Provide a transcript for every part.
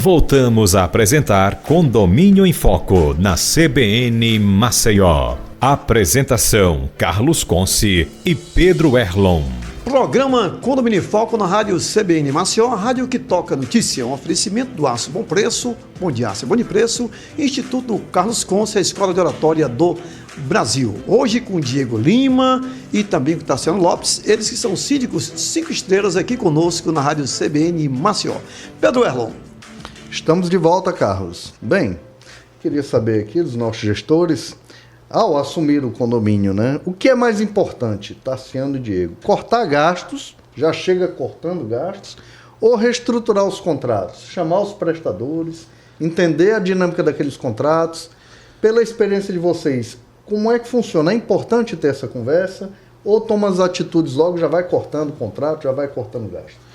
Voltamos a apresentar Condomínio em Foco, na CBN Maceió. Apresentação: Carlos Conce e Pedro Erlon. Programa Condomínio em Foco na rádio CBN Maceió, a rádio que toca notícia. Um oferecimento do Aço Bom Preço, Bom de Aço e Bom de Preço, Instituto Carlos Conce, a Escola de Oratória do Brasil. Hoje com Diego Lima e também com Tassiano Lopes, eles que são síndicos 5 estrelas aqui conosco na rádio CBN Maceió. Pedro Erlon. Estamos de volta, Carlos. Bem, queria saber aqui dos nossos gestores, ao assumir o condomínio, né? O que é mais importante, Tassiano e Diego? Cortar gastos, já chega cortando gastos, ou reestruturar os contratos? Chamar os prestadores, entender a dinâmica daqueles contratos. Pela experiência de vocês, como é que funciona? É importante ter essa conversa? Ou toma as atitudes logo, já vai cortando o contrato, já vai cortando gasto?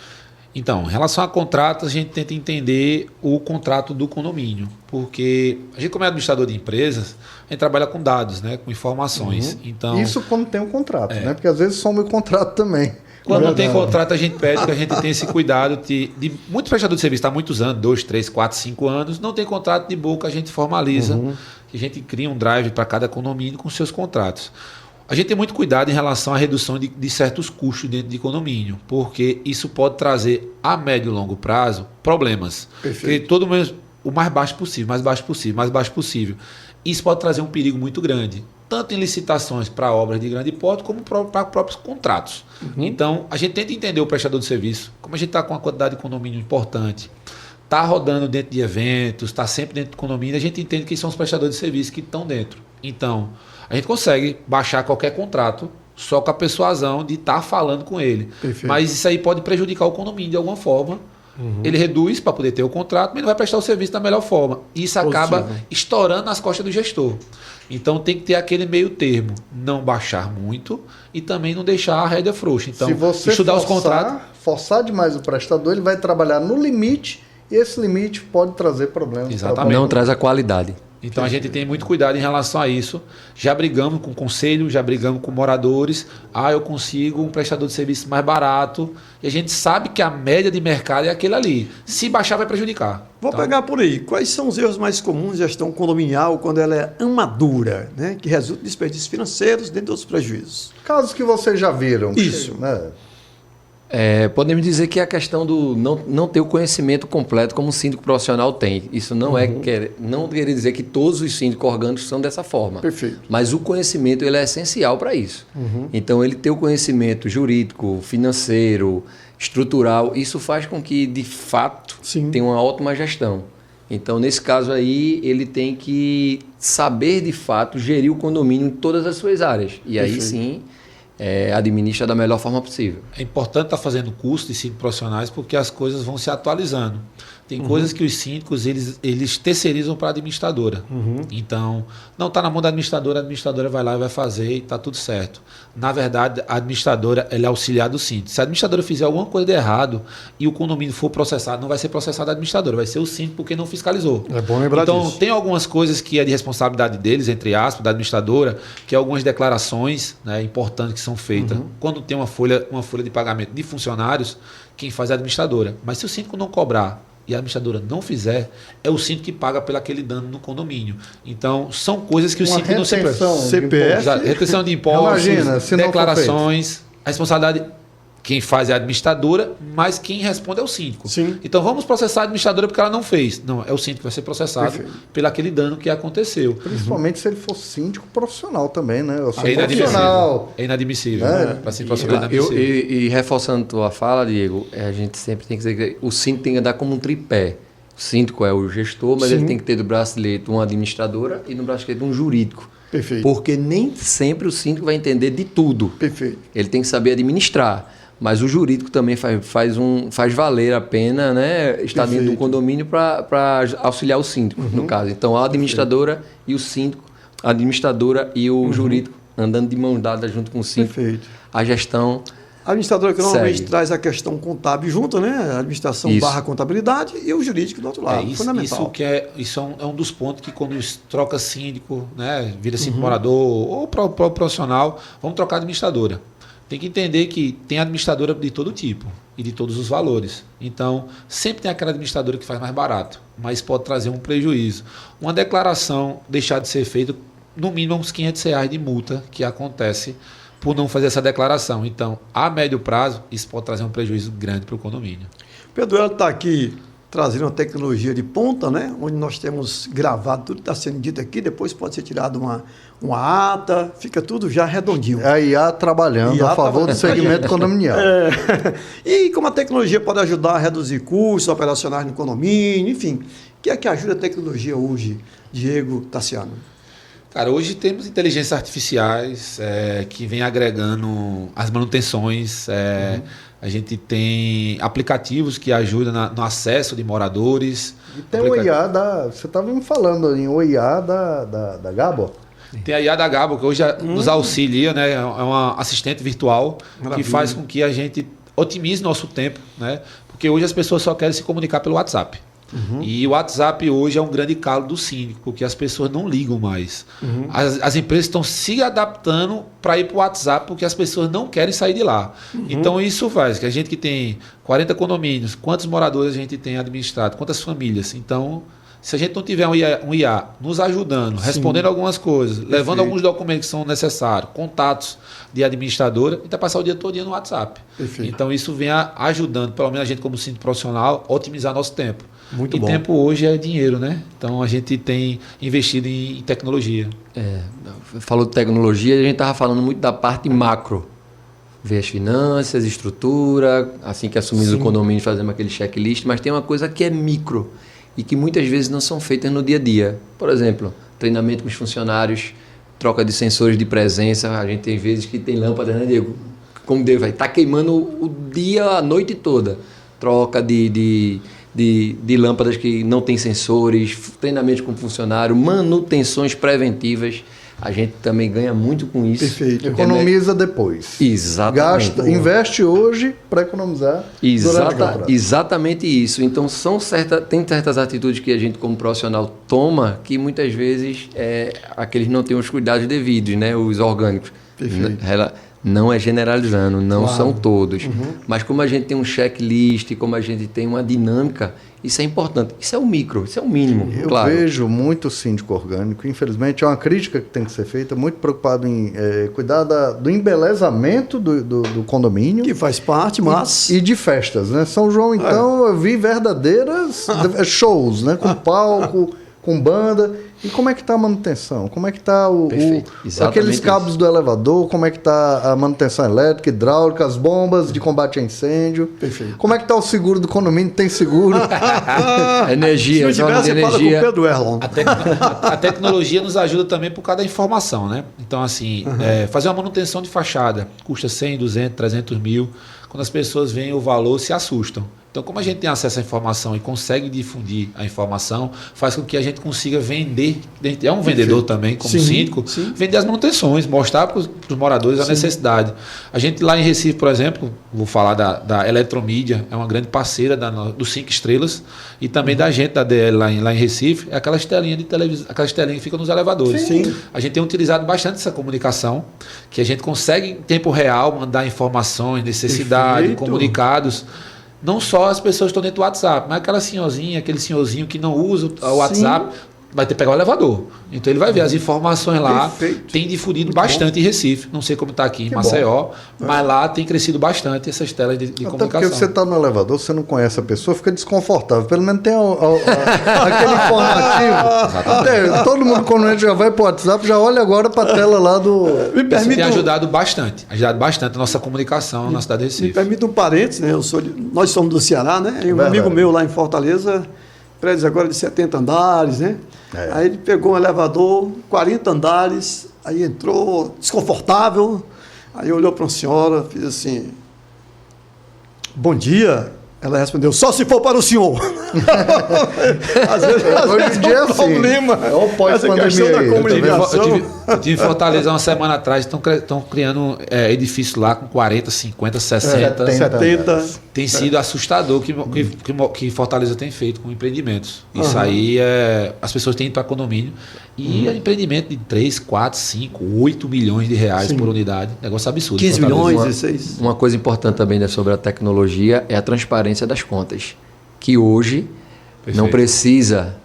Então, em relação a contratos, a gente tenta entender o contrato do condomínio, porque a gente, como é administrador de empresas, a gente trabalha com dados, né, com informações. Então, isso quando tem um contrato, né? Porque às vezes some o contrato também. Quando não tem contrato, a gente pede que a gente tenha esse cuidado de muitos prestadores de serviço, há muitos anos, 2, 3, 4, 5 anos, não tem contrato de boca, a gente formaliza, que a gente cria um drive para cada condomínio com seus contratos. A gente tem muito cuidado em relação à redução de certos custos dentro de condomínio, porque isso pode trazer a médio e longo prazo problemas. Perfeito. Porque todo mundo, o mais baixo possível, mais baixo possível, mais baixo possível. Isso pode trazer um perigo muito grande, tanto em licitações para obras de grande porte, como para próprios contratos. Então, a gente tenta entender o prestador de serviço, como a gente está com uma quantidade de condomínio importante, está rodando dentro de eventos, está sempre dentro do condomínio, a gente entende quem são os prestadores de serviço que estão dentro. Então, a gente consegue baixar qualquer contrato só com a persuasão de estar falando com ele. Perfeito. Mas isso aí pode prejudicar o condomínio de alguma forma. Ele reduz para poder ter o contrato, mas não vai prestar o serviço da melhor forma. E isso acaba estourando nas costas do gestor. Então tem que ter aquele meio termo. Não baixar muito e também não deixar a rédea frouxa. Então, se você estudar os contratos. Forçar demais o prestador, ele vai trabalhar no limite e esse limite pode trazer problemas. Exatamente. Não traz a qualidade. Então a gente tem muito cuidado em relação a isso. Já brigamos com o conselho, já brigamos com moradores. Eu consigo um prestador de serviço mais barato. E a gente sabe que a média de mercado é aquele ali. Se baixar, vai prejudicar. Vou pegar por aí. Quais são os erros mais comuns de gestão condominial quando ela é amadura, né? Que resulta em desperdícios financeiros, dentre outros prejuízos? Casos que vocês já viram. Isso. Né? Podemos dizer que é a questão do não ter o conhecimento completo como um síndico profissional tem. Isso não não quer dizer que todos os síndicos orgânicos são dessa forma. Perfeito. Mas o conhecimento ele é essencial para isso. Então, ele ter o conhecimento jurídico, financeiro, estrutural, isso faz com que, de fato, tenha uma ótima gestão. Então, nesse caso aí, ele tem que saber, de fato, gerir o condomínio em todas as suas áreas. E aí, sim, administra da melhor forma possível. É importante estar fazendo curso de síndicos profissionais porque as coisas vão se atualizando. Tem coisas que os síndicos eles terceirizam para a administradora. Então, não está na mão da administradora, a administradora vai lá e vai fazer e está tudo certo. Na verdade, a administradora ela é auxiliar do síndico. Se a administradora fizer alguma coisa de errado e o condomínio for processado, não vai ser processado a administradora, vai ser o síndico porque não fiscalizou. É bom lembrar disso. Então, tem algumas coisas que é de responsabilidade deles, entre aspas, da administradora, que é algumas declarações, né, importantes que são feitas. Quando tem uma folha de pagamento de funcionários, quem faz é a administradora. Mas se o síndico não cobrar e a administradora não fizer, é o síndico que paga pelo aquele dano no condomínio. Então, são coisas que o síndico não se preocupa. CPF, retenção de impostos, imagina, se declarações, a responsabilidade, quem faz é a administradora, mas quem responde é o síndico. Sim. Então, vamos processar a administradora porque ela não fez. Não, é o síndico que vai ser processado pelo aquele dano que aconteceu. Principalmente se ele for síndico profissional também, né? É inadmissível. Para ser profissional é inadmissível. E reforçando a tua fala, Diego, a gente sempre tem que dizer que o síndico tem que andar como um tripé. O síndico é o gestor, mas ele tem que ter do braço direito uma administradora e no braço esquerdo um jurídico. Perfeito. Porque nem sempre o síndico vai entender de tudo. Perfeito. Ele tem que saber administrar. Mas o jurídico também faz valer a pena, né, estar dentro do condomínio para auxiliar o síndico, no caso. Então, a administradora e o síndico, a administradora e o jurídico andando de mãos dadas junto com o síndico. Perfeito. A gestão A administradora que normalmente segue. traz a questão contábil junto, né? A administração barra contabilidade e o jurídico do outro lado. Fundamental. Isso é um dos pontos que quando troca síndico, né, vira síndico morador ou profissional, vamos trocar a administradora. tem que entender que tem administradora de todo tipo e de todos os valores. Então, sempre tem aquela administradora que faz mais barato, mas pode trazer um prejuízo. Uma declaração deixar de ser feita, no mínimo uns R$500 de multa que acontece por não fazer essa declaração. Então, a médio prazo, isso pode trazer um prejuízo grande para o condomínio. Pedro Hélio está aqui trazendo uma tecnologia de ponta, né? Onde nós temos gravado tudo que está sendo dito aqui, depois pode ser tirado uma ata, fica tudo já redondinho. A IA trabalhando a favor do segmento condominial. E como a tecnologia pode ajudar a reduzir custos operacionais no condomínio, enfim, o que é que ajuda a tecnologia hoje, Diego, Tassiano? Cara, hoje temos inteligências artificiais que vem agregando as manutenções. A gente tem aplicativos que ajudam no acesso de moradores. E tem o IA você estava me falando aí, o IA da Gabo. Tem a IA da Gabo, que hoje nos auxilia, né? É uma assistente virtual. Maravilha. Que faz com que a gente otimize nosso tempo, né? Porque hoje as pessoas só querem se comunicar pelo WhatsApp. E o WhatsApp hoje é um grande calo do síndico, porque as pessoas não ligam mais. As empresas estão se adaptando para ir para o WhatsApp, porque as pessoas não querem sair de lá. Então isso faz que a gente que tem 40 condomínios, quantos moradores a gente tem administrado, quantas famílias. Então, se a gente não tiver um IA nos ajudando, respondendo algumas coisas, levando alguns documentos que são necessários, contatos de administradora, a gente vai passar o dia todo no WhatsApp. Então isso vem ajudando, pelo menos a gente como síndico profissional, a otimizar nosso tempo. Muito bom. Tempo hoje é dinheiro, né? Então a gente tem investido em tecnologia. Falou de tecnologia, a gente estava falando muito da parte macro. Ver as finanças, estrutura, assim que assumimos o condomínio, fazemos aquele checklist, mas tem uma coisa que é micro e que muitas vezes não são feitas no dia a dia. Por exemplo, treinamento com os funcionários, troca de sensores de presença. A gente tem vezes que tem lâmpadas, né, Diego? Como Deus vai estar queimando o dia, a noite toda. Troca de lâmpadas que não tem sensores, treinamento com funcionário, manutenções preventivas. A gente também ganha muito com isso. Perfeito. Economiza depois. Exatamente. Investe hoje para economizar durante o contrato. Exatamente isso. Então, tem certas atitudes que a gente, como profissional, toma que muitas vezes aqueles não têm os cuidados devidos, né? Os orgânicos. Perfeito. Não é generalizando, não são todos. Mas como a gente tem um checklist, como a gente tem uma dinâmica, isso é importante. Isso é o micro, isso é o mínimo. Eu vejo muito síndico orgânico, infelizmente é uma crítica que tem que ser feita, muito preocupado em cuidar do embelezamento do condomínio. Que faz parte, mas... E de festas, né? São João, então, eu vi verdadeiras shows, né? Com palco, com banda. E como é que está a manutenção? Como é que está aqueles cabos do elevador? Como é que está a manutenção elétrica, hidráulica, as bombas de combate a incêndio? Perfeito. Como é que está o seguro do condomínio? Tem seguro? Energia, se não tiver, você fala com o Pedro Erlon. A tecnologia nos ajuda também por causa da informação, né? Então, assim, fazer uma manutenção de fachada custa 100, 200, 300 mil. Quando as pessoas veem o valor, se assustam. Então, como a gente tem acesso à informação e consegue difundir a informação, faz com que a gente consiga vender, é um vendedor também, como síndico, vender as manutenções, mostrar para os moradores a necessidade. A gente lá em Recife, por exemplo, vou falar da Eletromídia, é uma grande parceira dos 5 Estrelas, e também da gente da DL lá em Recife, é aquelas telinhas de televisão, aquelas telinhas que ficam nos elevadores. A gente tem utilizado bastante essa comunicação, que a gente consegue em tempo real mandar informações, necessidade, comunicados. Não só as pessoas que estão dentro do WhatsApp, mas aquela senhorzinha, aquele senhorzinho que não usa o WhatsApp, vai ter que pegar o elevador. Então ele vai ver as informações lá. Perfeito. Tem difundido bastante em Recife. Não sei como está aqui em Maceió, mas lá tem crescido bastante essas telas de comunicação. Até porque você está no elevador, você não conhece a pessoa, fica desconfortável. Pelo menos tem aquele informativo. Todo mundo, quando a gente já vai para o WhatsApp, já olha agora para a tela lá do... Isso tem ajudado bastante a nossa comunicação na cidade de Recife. Me permita um parênteses, né? Nós somos do Ceará, né? E um amigo meu lá em Fortaleza, prédios agora de 70 andares, né? Aí ele pegou um elevador, 40 andares, aí entrou desconfortável, aí olhou para uma senhora, fez assim, bom dia, Ela respondeu, só se for para o senhor. Às vezes Hoje em dia é assim. problema. É o pós-pandemia essa questão da aí. comunicação. Eu tive em Fortaleza uma semana atrás, estão criando edifícios lá com 40, 50, 60. 70. Tem sido assustador que Fortaleza tem feito com empreendimentos. Isso aí, as pessoas têm ido para condomínio. E é empreendimento de 3, 4, 5, 8 milhões de reais por unidade. Negócio absurdo. 15 Fortaleza. milhões, 16. Uma coisa importante também, né, sobre a tecnologia é a transparência das contas. Que hoje Perfeito. não precisa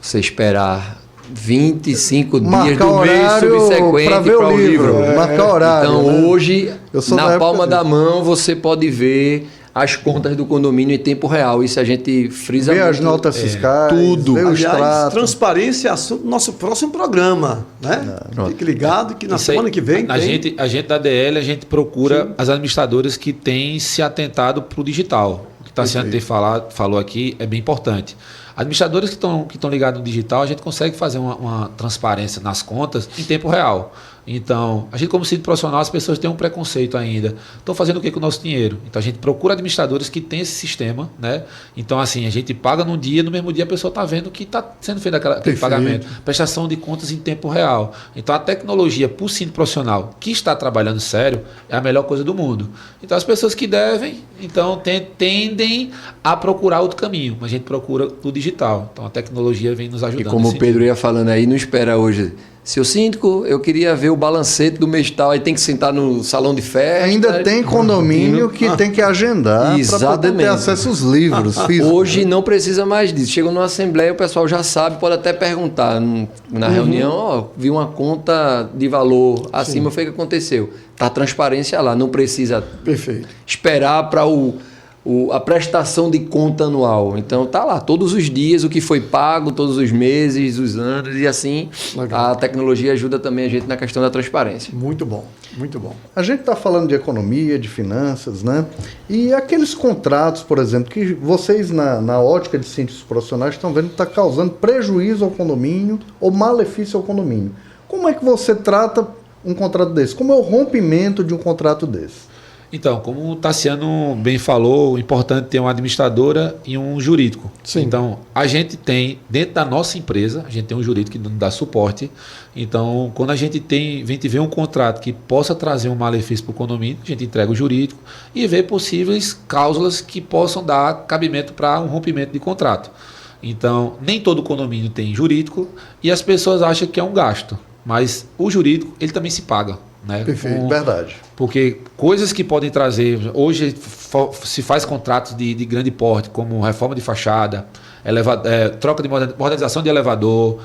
você esperar 25 dias Marcar do mês horário subsequente para ver para o livro. Marcar horário. Então né? hoje, Eu sou da na época palma da disso. mão, você pode ver as contas do condomínio em tempo real. Isso a gente frisa Ver as muito. notas fiscais, tudo. ver o Aliás, extrato. transparência é assunto do nosso próximo programa, né? Fique ligado que na Isso aí, semana que vem a gente da DL, a gente procura as administradoras que têm se atentado para o digital. O que o Tassiano falou aqui é bem importante. Administradores que estão ligados no digital, a gente consegue fazer uma transparência nas contas em tempo real. Então, a gente como síndico profissional, as pessoas têm um preconceito ainda. Estão fazendo o que com o nosso dinheiro? Então, a gente procura administradores que têm esse sistema, né? Então, assim, a gente paga num dia, no mesmo dia a pessoa está vendo que está sendo feito aquele pagamento. Prestação de contas em tempo real. Então, a tecnologia para o síndico profissional que está trabalhando sério é a melhor coisa do mundo. Então, as pessoas que devem, então, tendem a procurar outro caminho. Mas a gente procura o digital. Então, a tecnologia vem nos ajudando. E como o nesse Pedro ia falando aí, não espera hoje. Seu síndico, eu queria ver o balancete do mês tal, aí tem que sentar no salão de festa. Ainda tem condomínio que tem que agendar para poder ter Exatamente. acesso aos livros físicos. Hoje não precisa mais disso. Chega numa assembleia, o pessoal já sabe, pode até perguntar na reunião, ó, vi uma conta de valor acima, foi o que aconteceu. Está a transparência lá, não precisa Perfeito. esperar para a prestação de conta anual. Então tá lá, todos os dias o que foi pago, todos os meses, os anos, e assim Legal. a tecnologia ajuda também a gente na questão da transparência. Muito bom, muito bom. A gente está falando de economia, de finanças, né? E aqueles contratos, por exemplo, que vocês, na ótica de síndicos profissionais, estão vendo que está causando prejuízo ao condomínio ou malefício ao condomínio. Como é que você trata um contrato desse? Como é o rompimento de um contrato desse? Então, como o Tassiano bem falou, o importante é ter uma administradora e um jurídico. Sim. Então, a gente tem, dentro da nossa empresa, a gente tem um jurídico que nos dá suporte. Então, quando a gente vê um contrato que possa trazer um malefício para o condomínio, a gente entrega o jurídico e vê possíveis cláusulas que possam dar cabimento para um rompimento de contrato. Então, nem todo condomínio tem jurídico e as pessoas acham que é um gasto, mas o jurídico, ele também se paga. Né? Perfeito, verdade. Porque coisas que podem trazer... Hoje se faz contratos de grande porte, como reforma de fachada, troca de modernização de elevador,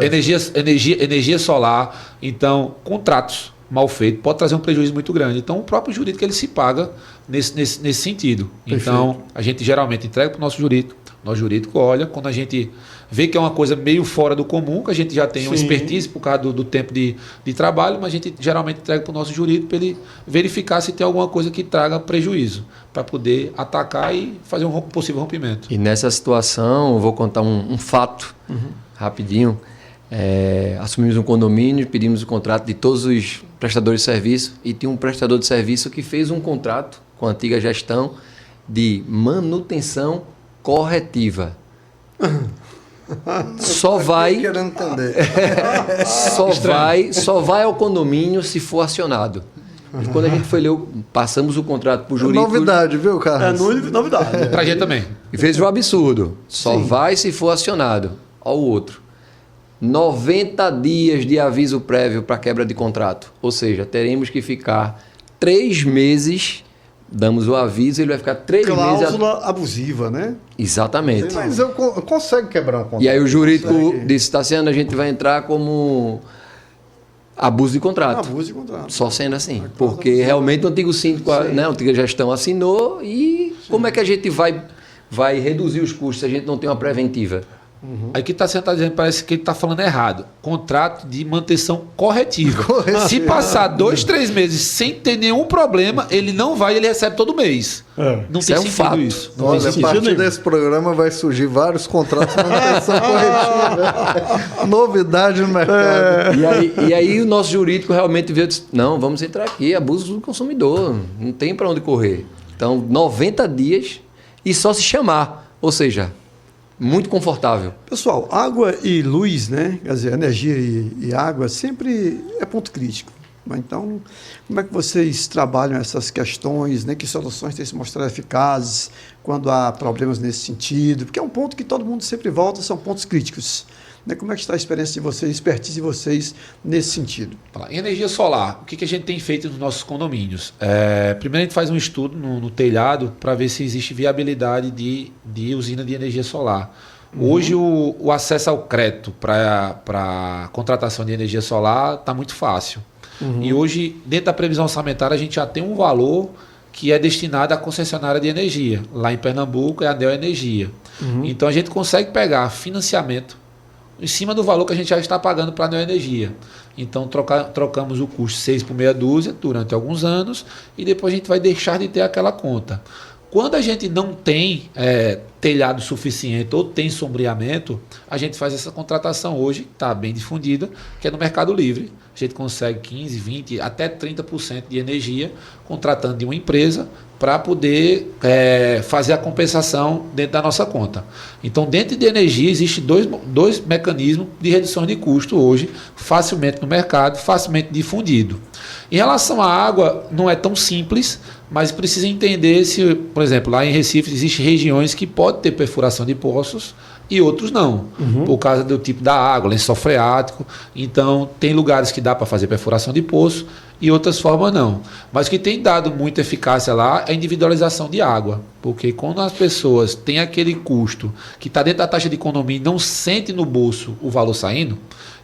energia solar. Então, contratos mal feitos pode trazer um prejuízo muito grande. Então, o próprio jurídico ele se paga nesse sentido. Perfeito. Então, a gente geralmente entrega para o nosso jurídico. Nosso jurídico olha, quando a gente vê que é uma coisa meio fora do comum, que a gente já tem uma expertise por causa do tempo de trabalho, mas a gente geralmente entrega para o nosso jurídico para ele verificar se tem alguma coisa que traga prejuízo, para poder atacar e fazer um possível rompimento. E nessa situação, eu vou contar um fato rapidinho. Assumimos um condomínio, pedimos o contrato de todos os prestadores de serviço e tinha um prestador de serviço que fez um contrato com a antiga gestão de manutenção corretiva. Só vai Querendo entender. só vai ao condomínio se for acionado. E quando a gente foi ler, passamos o contrato para o jurídico. Novidade, viu, Carlos? Novidade. Para a gente também. E fez um absurdo. Só vai se for acionado. Ao outro. 90 dias de aviso prévio para quebra de contrato. Ou seja, teremos que ficar 3 meses. Damos o aviso, ele vai ficar 3 meses... Cláusula abusiva, né? Exatamente. Mas eu consigo quebrar um contrato. E aí o jurídico disse, Tassiano, a gente vai entrar como abuso de contrato. Abuso de contrato. Só sendo assim. Porque realmente o antigo síndico, né, a antiga gestão assinou e como é que a gente vai reduzir os custos se a gente não tem uma preventiva? Aí que está dizendo, parece que ele está falando errado. Contrato de manutenção corretiva. Se passar 2, 3 meses sem ter nenhum problema, ele não vai, ele recebe todo mês. Não Isso tem é um sentido fato. isso. Não Olha, tem a sentido. partir desse programa vai surgir vários contratos de manutenção corretiva. Novidade no mercado. E aí o nosso jurídico realmente veio e disse, não, vamos entrar aqui, abuso do consumidor, não tem para onde correr. Então, 90 dias e só se chamar. Ou seja, muito confortável. Pessoal, água e luz, né? Quer dizer, energia e água sempre é ponto crítico. Então, como é que vocês trabalham essas questões, né? Que soluções têm se mostrado eficazes quando há problemas nesse sentido? Porque é um ponto que todo mundo sempre volta, são pontos críticos. Né? Como é que está a experiência de vocês, a expertise de vocês nesse sentido? Em energia solar, o que a gente tem feito nos nossos condomínios? Primeiro a gente faz um estudo no telhado para ver se existe viabilidade de usina de energia solar. Hoje o acesso ao crédito para contratação de energia solar está muito fácil. E hoje, dentro da previsão orçamentária, a gente já tem um valor que é destinado à concessionária de energia. Lá em Pernambuco é a Neo Energia. Então a gente consegue pegar financiamento em cima do valor que a gente já está pagando para a Neo Energia. Então trocamos o custo 6 por meia dúzia durante alguns anos e depois a gente vai deixar de ter aquela conta. Quando a gente não tem telhado suficiente ou tem sombreamento, a gente faz essa contratação hoje, está bem difundida, que é no Mercado Livre. A gente consegue 15%, 20%, até 30% de energia contratando de uma empresa para poder fazer a compensação dentro da nossa conta. Então, dentro de energia, existem dois mecanismos de redução de custo hoje, facilmente no mercado, facilmente difundido. Em relação à água, não é tão simples, mas precisa entender se, por exemplo, lá em Recife existem regiões que podem ter perfuração de poços e outros não, por causa do tipo da água, lençol freático. Então, tem lugares que dá para fazer perfuração de poço e outras formas não. Mas o que tem dado muita eficácia lá é a individualização de água, porque quando as pessoas têm aquele custo que está dentro da taxa de economia e não sente no bolso o valor saindo,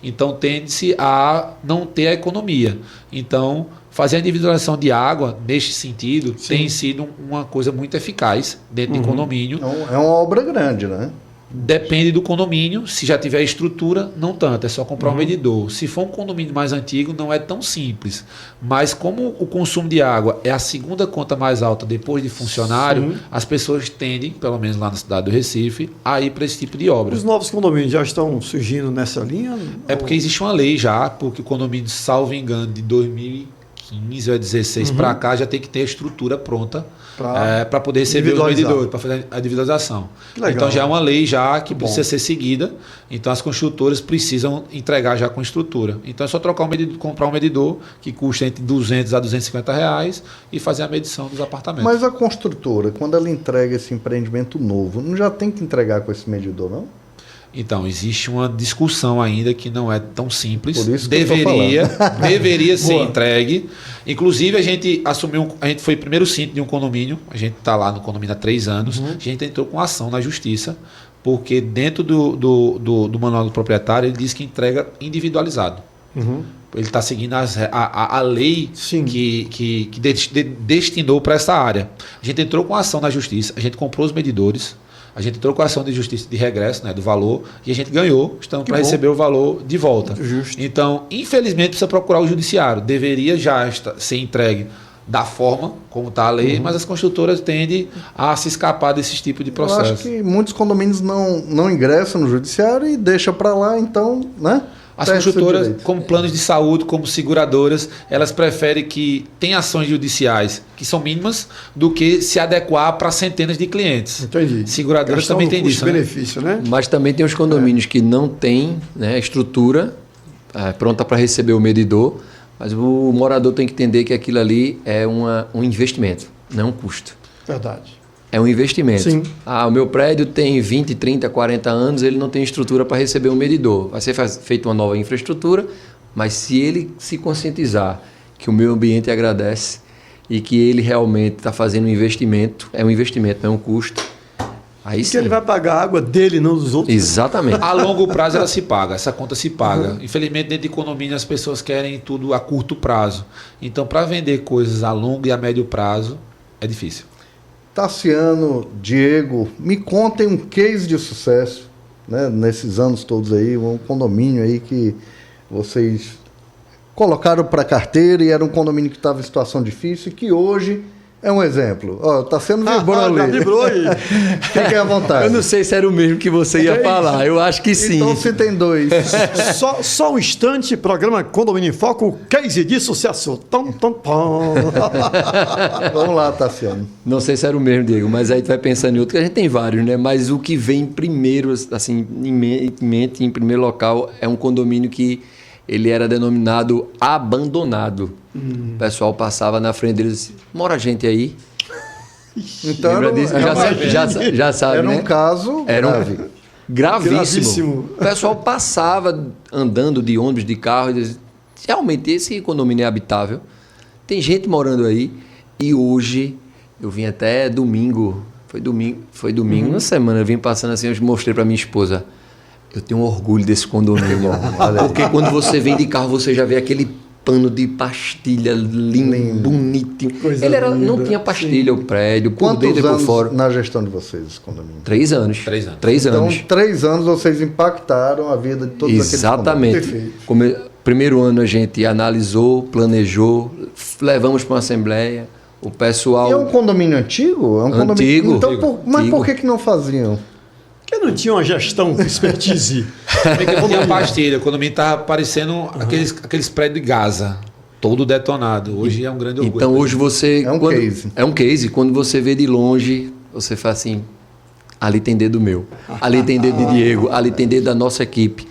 então tende-se a não ter a economia. Então, fazer a individualização de água, neste sentido, tem sido uma coisa muito eficaz dentro de condomínio. É uma obra grande, né? Depende do condomínio. Se já tiver estrutura, não tanto, é só comprar um medidor. Se for um condomínio mais antigo, não é tão simples. Mas como o consumo de água é a segunda conta mais alta depois de funcionário, as pessoas tendem, pelo menos lá na cidade do Recife, a ir para esse tipo de obra. Os novos condomínios já estão surgindo nessa linha? É porque existe uma lei já, porque o condomínio, salvo engano, de 2015 ou 2016 para cá, já tem que ter a estrutura pronta para poder receber os medidores, para fazer a individualização. Então já é uma lei já que precisa ser seguida. Então as construtoras precisam entregar já com estrutura. Então é só trocar comprar um medidor que custa entre 200 a 250 reais e fazer a medição dos apartamentos. Mas a construtora, quando ela entrega esse empreendimento novo, não já tem que entregar com esse medidor, não? Então, existe uma discussão ainda que não é tão simples. Por isso que deveria ser entregue. Inclusive, a gente foi primeiro síndico de um condomínio, a gente está lá no condomínio há 3 anos, a gente entrou com ação na justiça, porque dentro do manual do proprietário, ele diz que entrega individualizado. Ele está seguindo a lei que destinou para essa área. A gente entrou com ação na justiça, a gente comprou os medidores, a gente entrou com a ação de justiça de regresso, né, do valor, e a gente ganhou, estamos para receber o valor de volta. Justo. Então, infelizmente, precisa procurar o judiciário. Deveria já ser entregue da forma como está a lei, mas as construtoras tendem a se escapar desse tipo de processo. Eu acho que muitos condomínios não ingressam no judiciário e deixam para lá, então, né? As construtoras, como planos de saúde, como seguradoras, elas preferem que tenha ações judiciais que são mínimas do que se adequar para centenas de clientes. Entendi. Seguradoras também têm isso. Benefício, né? Mas também tem os condomínios que não têm, né, estrutura pronta para receber o medidor, mas o morador tem que entender que aquilo ali é um investimento, não é um custo. Verdade. É um investimento. Sim. O meu prédio tem 20, 30, 40 anos, ele não tem estrutura para receber um medidor. Vai ser feita uma nova infraestrutura, mas se ele se conscientizar que o meio ambiente agradece e que ele realmente está fazendo um investimento, não é um custo, aí sim. Que ele vai pagar a água dele, não dos outros. Exatamente. A longo prazo ela se paga, essa conta se paga. Infelizmente, dentro de condomínio, as pessoas querem tudo a curto prazo. Então, para vender coisas a longo e a médio prazo, é difícil. Tassiano, Diego, me contem um case de sucesso, né, nesses anos todos aí, um condomínio aí que vocês colocaram para carteira e era um condomínio que estava em situação difícil e que hoje É um exemplo. Ó, tá sendo vibrou ali. Já vibrou aí. Fique à vontade. Eu não sei se era o mesmo que você ia falar. Eu acho que sim. Então se tem dois. Só um instante, programa Condomínio em Foco, case de sucesso. Tom, tom, tom. Vamos lá, Tassiano. Não sei se era o mesmo, Diego, mas aí tu vai pensando em outro, que a gente tem vários, né? Mas o que vem primeiro, assim, em mente, em primeiro local, é um condomínio que ele era denominado abandonado. O pessoal passava na frente deles e disse, mora gente aí? Então Lembra disso? Já sabe, era né? um caso grave. Gravíssimo. O pessoal passava andando de ônibus, de carro, e dizia, realmente esse condomínio é habitável. Tem gente morando aí. E hoje, eu vim até domingo, foi domingo, uma semana, eu vim passando assim, eu mostrei para minha esposa. Eu tenho orgulho desse condomínio. Porque quando você vem de carro, você já vê aquele pano de pastilha lindo, bonitinho. Não tinha pastilha, o prédio, por dentro e por fora. Na gestão de vocês, esse condomínio? 3 anos. 3 anos. 3 anos. Então, 3 anos vocês impactaram a vida de todos aqueles condomínios. Exatamente. Primeiro ano a gente analisou, planejou, levamos para uma assembleia, o pessoal... E é um condomínio antigo? É um condomínio... Então, mas por que não faziam? Porque não tinha uma gestão com expertise. Não tinha pastilha, o condomínio estava parecendo aqueles prédios de Gaza, todo detonado. Hoje é um grande orgulho. Então hoje você... É um case. É um case. Quando você vê de longe, você fala assim, ali tem dedo meu, ali tem dedo de Diego, ali tem dedo da nossa equipe.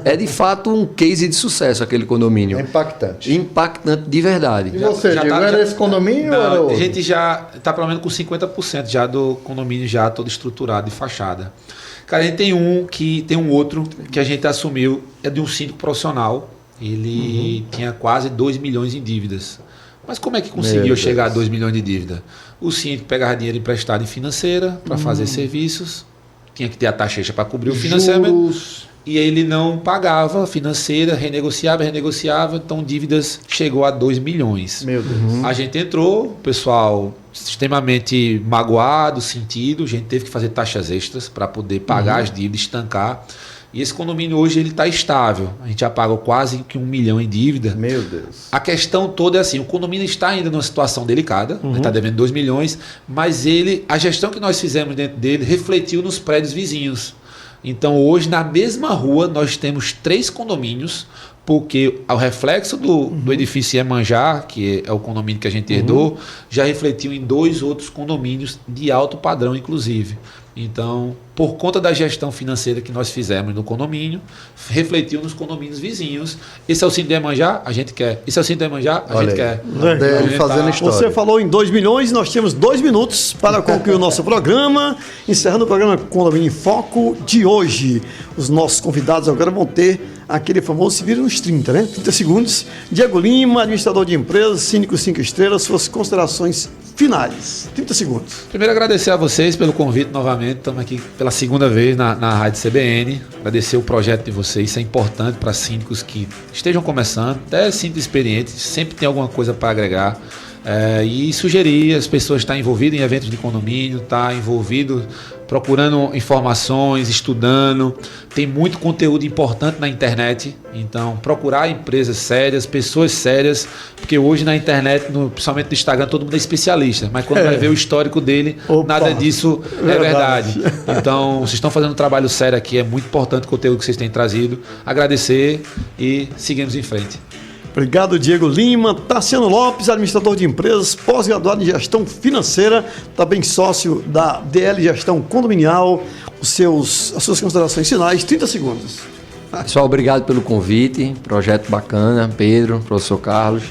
É de fato um case de sucesso aquele condomínio. É impactante. Impactante de verdade. E você, Diego, era esse condomínio ou era outro? A gente já está pelo menos com 50% já do condomínio já todo estruturado de fachada. Cara, a gente tem um outro que a gente assumiu, é de um síndico profissional. Ele tinha quase 2 milhões em dívidas. Mas como é que conseguiu chegar a 2 milhões de dívida? O síndico pegava dinheiro emprestado em financeira para fazer serviços, tinha que ter a taxa extra para cobrir o financiamento. E ele não pagava financeira, renegociava, então dívidas chegou a 2 milhões. Meu Deus. A gente entrou, o pessoal extremamente magoado, sentido, a gente teve que fazer taxas extras para poder pagar as dívidas, estancar. E esse condomínio hoje ele está estável. A gente já pagou quase que 1 milhão em dívida. Meu Deus. A questão toda é assim, o condomínio está ainda numa situação delicada, está devendo 2 milhões, mas a gestão que nós fizemos dentro dele refletiu nos prédios vizinhos. Então hoje na mesma rua nós temos 3 condomínios, porque o reflexo do edifício Iemanjá, que é o condomínio que a gente herdou, já refletiu em 2 outros condomínios de alto padrão inclusive. Então, por conta da gestão financeira que nós fizemos no condomínio, refletiu nos condomínios vizinhos. Esse é o síndico de Iemanjá? A gente quer. Esse é o síndico de Iemanjá? A gente quer. Fazendo história. Você falou em 2 milhões, nós temos 2 minutos para concluir o nosso programa. Encerrando o programa Condomínio em Foco de hoje. Os nossos convidados agora vão ter aquele famoso se vira nos 30, né? 30 segundos. Diego Lima, administrador de empresas, síndico 5 estrelas, suas considerações finais. 30 segundos. Primeiro, agradecer a vocês pelo convite novamente. Estamos aqui pela segunda vez na Rádio CBN. Agradecer o projeto de vocês. Isso é importante para síndicos que estejam começando, até síndicos experientes, sempre tem alguma coisa para agregar. E sugerir as pessoas estar envolvidas em eventos de condomínio, estar envolvido procurando informações, estudando. Tem muito conteúdo importante na internet, então procurar empresas sérias, pessoas sérias, porque hoje na internet, principalmente no Instagram, todo mundo é especialista, mas quando vai ver o histórico dele, nada disso é verdade. Então, vocês estão fazendo um trabalho sério aqui, é muito importante o conteúdo que vocês têm trazido. Agradecer e seguimos em frente. Obrigado, Diego Lima. Tassiano Lopes, administrador de empresas, pós-graduado em gestão financeira, também sócio da DL Gestão Condominial. As suas considerações finais, 30 segundos. Pessoal, obrigado pelo convite, projeto bacana, Pedro, professor Carlos.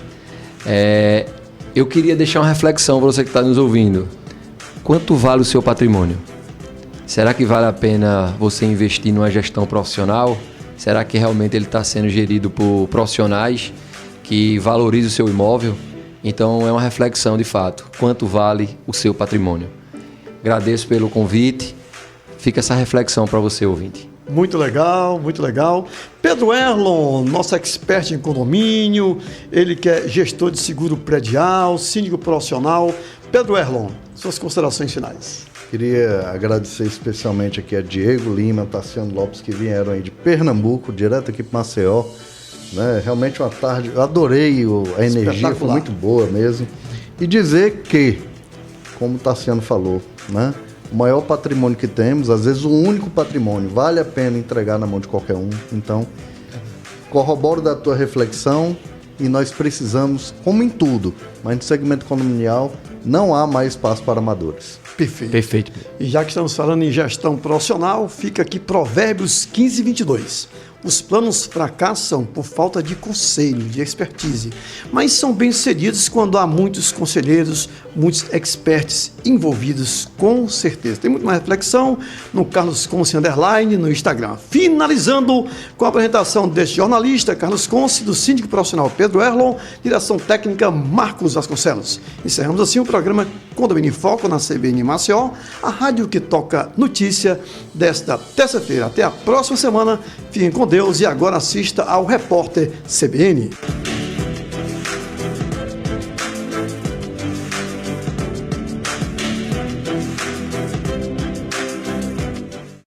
Eu queria deixar uma reflexão para você que está nos ouvindo. Quanto vale o seu patrimônio? Será que vale a pena você investir numa gestão profissional? Será que realmente ele está sendo gerido por profissionais que valorizam o seu imóvel? Então é uma reflexão de fato. Quanto vale o seu patrimônio? Agradeço pelo convite. Fica essa reflexão para você, ouvinte. Muito legal, muito legal. Pedro Erlon, nosso expert em condomínio, ele que é gestor de seguro predial, síndico profissional. Pedro Erlon, suas considerações finais. Queria agradecer especialmente aqui a Diego Lima, Tassiano Lopes, que vieram aí de Pernambuco, direto aqui para Maceió. Né? Realmente uma tarde, eu adorei a energia, foi muito boa mesmo. E dizer que como o Tarciano falou, né? O maior patrimônio que temos, às vezes o único patrimônio, vale a pena entregar na mão de qualquer um. Então, corroboro da tua reflexão e nós precisamos, como em tudo, mas no segmento condominial não há mais espaço para amadores. Perfeito. Perfeito. E já que estamos falando em gestão profissional, fica aqui Provérbios 15, 22. Os planos fracassam por falta de conselho, de expertise, mas são bem-sucedidos quando há muitos conselheiros, muitos experts envolvidos, com certeza. Tem muito mais reflexão no Carlos Conce _ no Instagram. Finalizando com a apresentação deste jornalista, Carlos Conce, do síndico profissional Pedro Erlon, direção técnica Marcos Vasconcelos. Encerramos assim o programa Condomínio em Foco na CBN Maceió, a rádio que toca notícia desta terça-feira. Até a próxima semana. Fiquem com Deus e agora assista ao Repórter CBN.